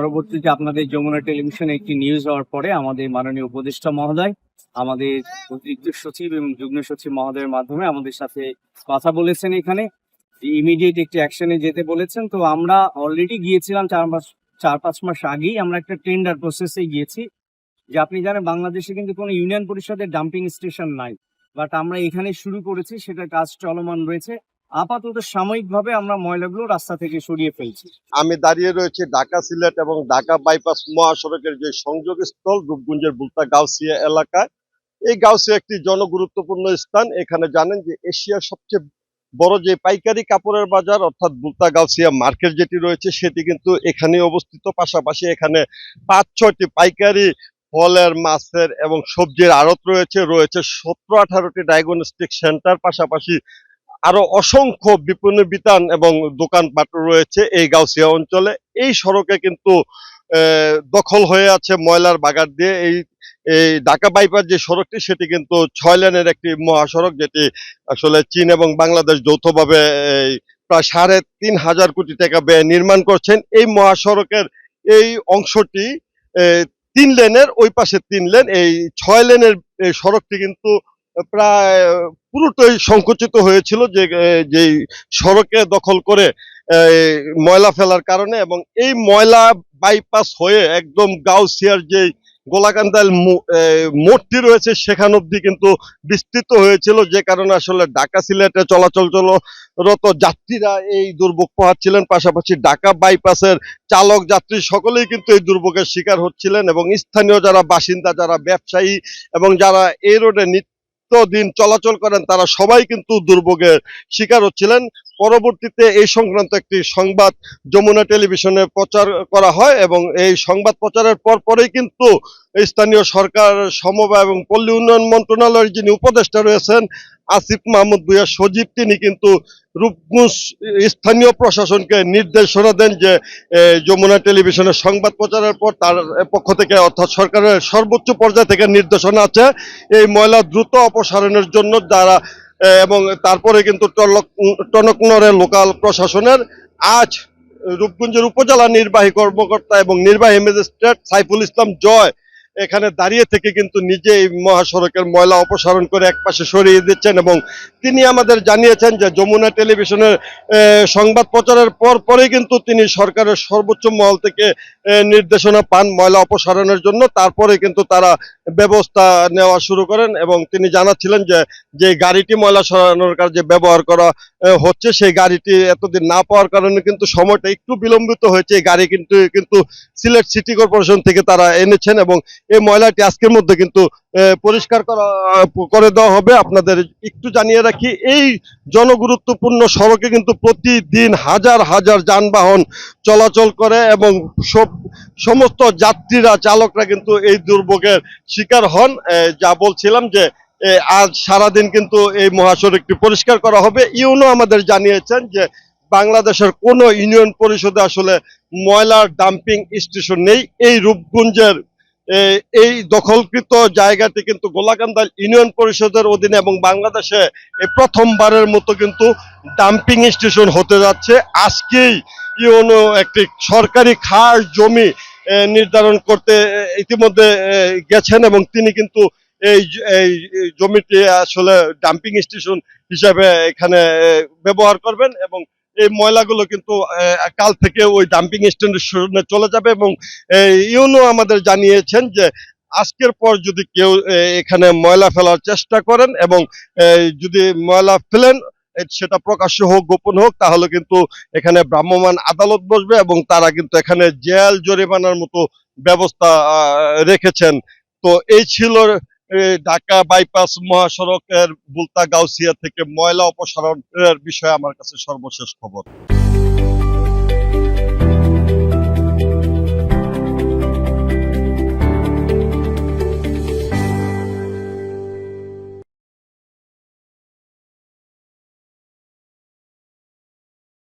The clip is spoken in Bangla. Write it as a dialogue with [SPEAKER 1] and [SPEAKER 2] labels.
[SPEAKER 1] পরবর্তীতে আপনাদের যমুনা টেলিভিশনে একটি নিউজ হওয়ার পরে আমাদের মাননীয় উপদেষ্টা মহোদয় আমাদের অতিরিক্ত সচিব এবং যুগ্ম সচিব মহোদয়ের মাধ্যমে আমাদের সাথে কথা বলেছেন, এখানে ইমিডিয়েট একটি অ্যাকশনে যেতে বলেছেন। তো আমরা অলরেডি গিয়েছিলাম 4-5 মাস আগেই আমরা একটা টেন্ডার প্রসেসে গিয়েছি। যে আপনি জানেন বাংলাদেশে কিন্তু কোনো ইউনিয়ন পরিষদের ডাম্পিং স্টেশন নাই, বাট আমরা এখানে শুরু করেছি, সেটা কাজ চলমান রয়েছে। আপাতত সাময়িকভাবে আমরা ময়লাগুলো রাস্তা থেকে সরিয়ে ফেলছি।
[SPEAKER 2] আমি দাঁড়িয়ে রয়েছে ঢাকা সিলেট এবং ঢাকা বাইপাস মহাসড়কের যে সংযোগস্থল রূপগঞ্জের বুলতা গাউসিয়া এলাকায়। এই গাউসিয়া একটি জনগুরুত্বপূর্ণ স্থান। এখানে জানেন যে এশিয়ার সবচেয়ে বড় যে পাইকারি কাপড়ের বাজার অর্থাৎ বুলতা গাউসিয়া মার্কেট যেটি রয়েছে সেটি কিন্তু এখানে অবস্থিত। পাশাপাশি এখানে 5-6টি পাইকারি ফলের, মাছের এবং সবজির আড়ত রয়েছে। 17-18টি ডায়াগনস্টিক সেন্টার, পাশাপাশি আরো অসংখ্য বিপণী বিতান এবং দোকানপাট রয়েছে এই গাউসিয়া অঞ্চলে। এই সড়কে কিন্তু দখল হয়ে আছে ময়লার বাগার দিয়ে। এই ঢাকা বাইপাস যে সড়কটি সেটি কিন্তু 6 লেনের একটি মহাসড়ক, যেটি আসলে চীন এবং বাংলাদেশ যৌথভাবে প্রায় 3,500 কোটি টাকা ব্যয় নির্মাণ করছেন। এই মহাসড়কের এই অংশটি 3 লেনের, ওই পাশে 3 লেন। এই 6 লেনের সড়কটি কিন্তু প্রায় পুরোটাই সংকুচিত হয়েছিল যে সড়কে দখল করে ময়লা ফেলার কারণে, এবং এই ময়লা বাইপাস হয়ে একদম গাউসিয়ার যে গোলাকান্দাল মোড়টি রয়েছে সেখান অব্দি কিন্তু বিস্তৃত হয়েছিল, যে কারণে আসলে ঢাকা সিলেটে চলাচলরত যাত্রীরা এই দুর্ভোগ পোহাচ্ছিলেন। পাশাপাশি ঢাকা বাইপাসের চালক যাত্রী সকলেই কিন্তু এই দুর্ভোগের শিকার হচ্ছিলেন, এবং স্থানীয় যারা বাসিন্দা, যারা ব্যবসায়ী এবং যারা এই রোডে দিন চলাচল করেন তারা সবাই কিন্তু দুর্ভোগের শিকার হচ্ছিলেন। পরবর্তীতে এই সংক্রান্ত একটি সংবাদ যমুনা টেলিভিশনে প্রচার করা হয়, এবং এই সংবাদ প্রচারের পরেই কিন্তু স্থানীয় সরকার, সমবায় এবং পল্লী উন্নয়ন মন্ত্রণালয়ের যিনি উপদেষ্টা রয়েছেন আসিফ মাহমুদ ভূঁইয়া সজীব, তিনি কিন্তু রূপগঞ্জ স্থানীয় প্রশাসনকে নির্দেশনা দেন যে যমুনা টেলিভিশনের সংবাদ প্রচারের পর তার পক্ষ থেকে অর্থাৎ সরকারের সর্বোচ্চ পর্যায় থেকে নির্দেশনা আছে এই ময়লা দ্রুত অপসারণের জন্য। যারা এবং তারপরে কিন্তু টনকনগরের লোকাল প্রশাসনের আজ রূপগঞ্জের উপজেলা নির্বাহী কর্মকর্তা এবং নির্বাহী ম্যাজিস্ট্রেট সাইফুল ইসলাম জয় এখানে দাঁড়িয়ে থেকে কিন্তু নিজে এই মহাসড়কের ময়লা অপসারণ করে একপাশে সরিয়ে দিচ্ছেন, এবং তিনি আমাদের জানিয়েছেন যে যমুনা টেলিভিশনের সংবাদ প্রচারের পরেই কিন্তু তিনি সরকারের সর্বোচ্চ মহল থেকে নির্দেশনা পান ময়লা অপসারণের জন্য। তারপরে কিন্তু তারা ব্যবস্থা নেওয়া শুরু করেন, এবং তিনি জানাচ্ছিলেন যে গাড়িটি ময়লা সরানোর কাজে ব্যবহার করা হচ্ছে সেই গাড়িটি এতদিন না পাওয়ার কারণে কিন্তু সময়টা একটু বিলম্বিত হয়েছে। এই গাড়ি কিন্তু সিলেট সিটি কর্পোরেশন থেকে তারা এনেছেন, এবং এই ময়লাটি আজকের মধ্যে কিন্তু পরিষ্কার করে দেওয়া হবে। আপনাদের একটু জানিয়ে রাখি, এই জনগুরুত্বপূর্ণ সড়কে কিন্তু প্রতিদিন হাজার হাজার যানবাহন চলাচল করে, এবং সমস্ত যাত্রীরা, চালকরা কিন্তু এই দুর্ভোগের শিকার হন। যা বলছিলাম যে আজ সারাদিন কিন্তু এই মহাসড়কটি পরিষ্কার করা হবে। ইউনো আমাদের জানিয়েছেন যে বাংলাদেশের কোন ইউনিয়ন পরিষদে আসলে ময়লার ডাম্পিং স্টেশন নেই। এই রূপগঞ্জের এই দখলকৃত জায়গাটি কিন্তু গোলাকান্দা ইউনিয়ন পরিষদের অধীনে, এবং বাংলাদেশে এই প্রথমবারের মতো কিন্তু ডাম্পিং স্টেশন হতে যাচ্ছে। আজকেই ইউনো একটি সরকারি খাস জমি নির্ধারণ করতে ইতিমধ্যে গেছেন, এবং তিনি কিন্তু এই জমিটি আসলে ডাম্পিং স্টেশন হিসাবে এখানে ব্যবহার করবেন, এবং এই ময়লাগুলো কিন্তু কাল থেকে ওই ডাম্পিং স্টেশনে চলে যাবে। এবং ইউনো আমাদের জানিয়েছেন যে আজকের পর যদি কেউ এখানে ময়লা ফেলার চেষ্টা করেন এবং যদি ময়লা ফেলেন, সেটা প্রকাশ্য হোক গোপন হোক, তাহলে কিন্তু এখানে ভ্রাম্যমাণ আদালত বসবে, এবং তারা কিন্তু এখানে জেল জরিমানার মতো ব্যবস্থা রেখেছেন। তো এই ছিল ঢাকা বাইপাস মহাসড়কের বুলতা গাউসিয়া থেকে ময়লা অপসারণের বিষয়ে আমার কাছে সর্বশেষ খবর।